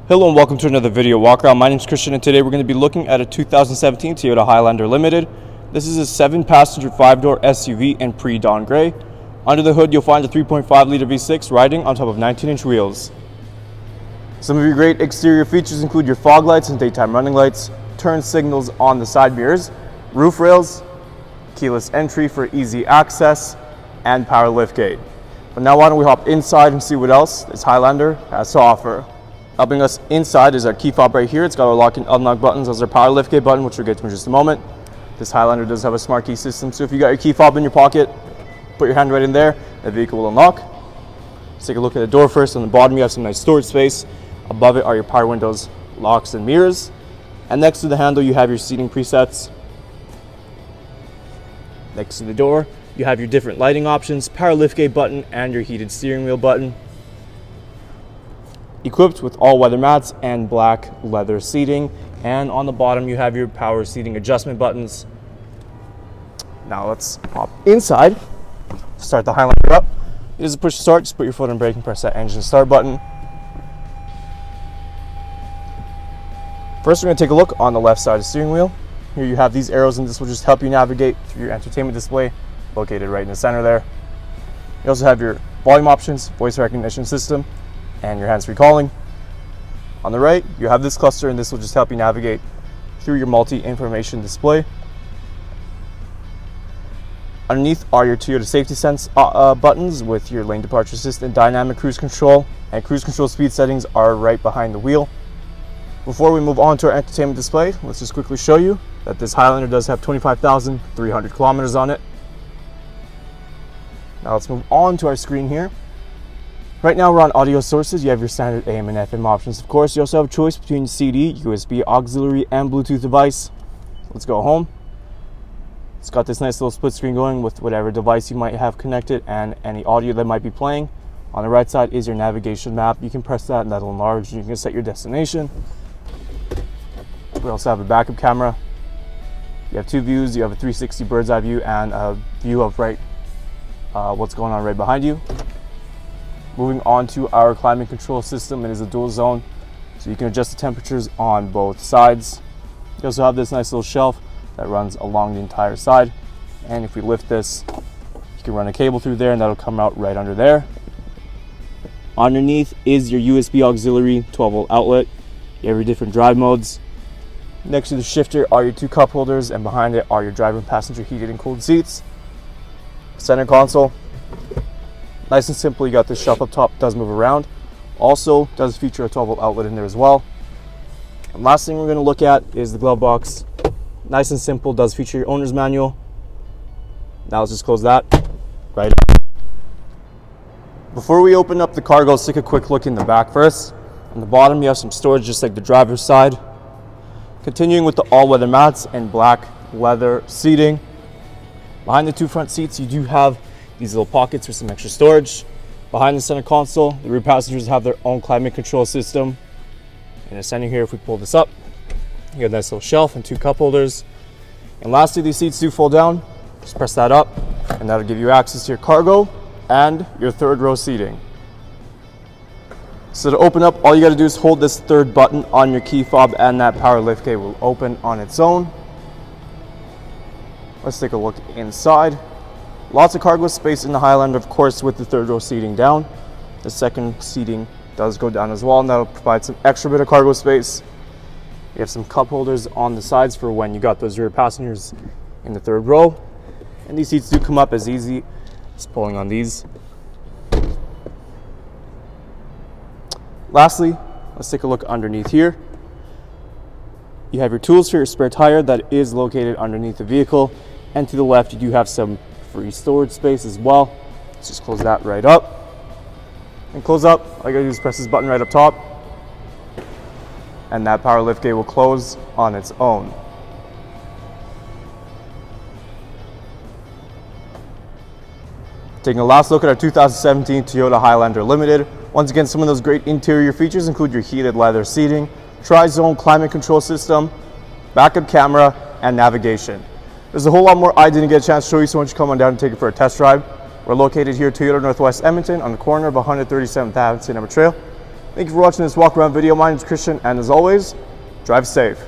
Hello and welcome to another video walk around. My name is Christian and today we're going to be looking at a 2017 Toyota Highlander Limited. This is a 7-passenger 5-door SUV in pre-dawn gray. Under the hood you'll find a 3.5-liter V6 riding on top of 19-inch wheels. Some of your great exterior features include your fog lights and daytime running lights, turn signals on the side mirrors, roof rails, keyless entry for easy access, and power liftgate. But now why don't we hop inside and see what else this Highlander has to offer. Helping us inside is our key fob right here. It's got our lock and unlock buttons as our power liftgate button, which we'll get to in just a moment. This Highlander does have a smart key system, so if you got your key fob in your pocket, put your hand right in there, the vehicle will unlock. Let's take a look at the door first. On the bottom you have some nice storage space. Above it are your power windows, locks, and mirrors. And next to the handle you have your seating presets. Next to the door you have your different lighting options, power liftgate button, and your heated steering wheel button. Equipped with all-weather mats and black leather seating, and on the bottom you have your power seating adjustment buttons. Now let's hop inside. Start the Highlander up. It is a push to start. Just put your foot on brake and press that engine start button. First we're going to take a look on the left side of the steering wheel. Here you have these arrows, and this will just help you navigate through your entertainment display located right in the center there. You also have your volume options, voice recognition system, and your hands-free calling. On the right you have this cluster, and this will just help you navigate through your multi-information display. Underneath are your Toyota Safety Sense buttons with your lane departure assist and dynamic cruise control, and cruise control speed settings are right behind the wheel. Before we move on to our entertainment display, let's just quickly show you that this Highlander does have 25,300 kilometers on it. Now let's move on to our screen here. Right now we're on audio sources. You have your standard AM and FM options. Of course, you also have a choice between CD, USB, auxiliary, and Bluetooth device. Let's go home. It's got this nice little split screen going with whatever device you might have connected and any audio that might be playing. On the right side is your navigation map. You can press that and that'll enlarge. You can set your destination. We also have a backup camera. You have two views. You have a 360 bird's eye view and a view of what's going on right behind you. Moving on to our climate control system, it is a dual zone, so you can adjust the temperatures on both sides. You also have this nice little shelf that runs along the entire side, and if we lift this, you can run a cable through there and that'll come out right under there. Underneath is your USB auxiliary 12-volt outlet. You have your different drive modes. Next to the shifter are your two cup holders, and behind it are your driver and passenger heated and cooled seats. Center console. Nice and simple, you got this shelf up top, does move around. Also does feature a 12-volt outlet in there as well. And last thing we're going to look at is the glove box. Nice and simple, does feature your owner's manual. Now let's just close that right up. Before we open up the cargo, let's take a quick look in the back first. On the bottom you have some storage just like the driver's side. Continuing with the all-weather mats and black leather seating. Behind the two front seats you do have these little pockets for some extra storage. Behind the center console, the rear passengers have their own climate control system. In the center here, if we pull this up, you have a nice little shelf and two cup holders. And lastly, these seats do fold down. Just press that up and that'll give you access to your cargo and your third row seating. So to open up, all you got to do is hold this third button on your key fob and that power liftgate will open on its own. Let's take a look inside. Lots of cargo space in the Highlander, of course, with the third row seating down. The second seating does go down as well, and that'll provide some extra bit of cargo space. You have some cup holders on the sides for when you got those rear passengers in the third row. And these seats do come up as easy as pulling on these. Lastly, let's take a look underneath here. You have your tools for your spare tire that is located underneath the vehicle. And to the left, you do have some free storage space as well. Let's just close that right up. And close up, all you gotta do is press this button right up top. And that power liftgate will close on its own. Taking a last look at our 2017 Toyota Highlander Limited. Once again, some of those great interior features include your heated leather seating, tri-zone climate control system, backup camera, and navigation. There's a whole lot more I didn't get a chance to show you, so why don't you come on down and take it for a test drive. We're located here at Toyota Northwest Edmonton on the corner of 137th Ave and St.Albert Trail. Thank you for watching this walk around video. My name is Christian, and as always, drive safe.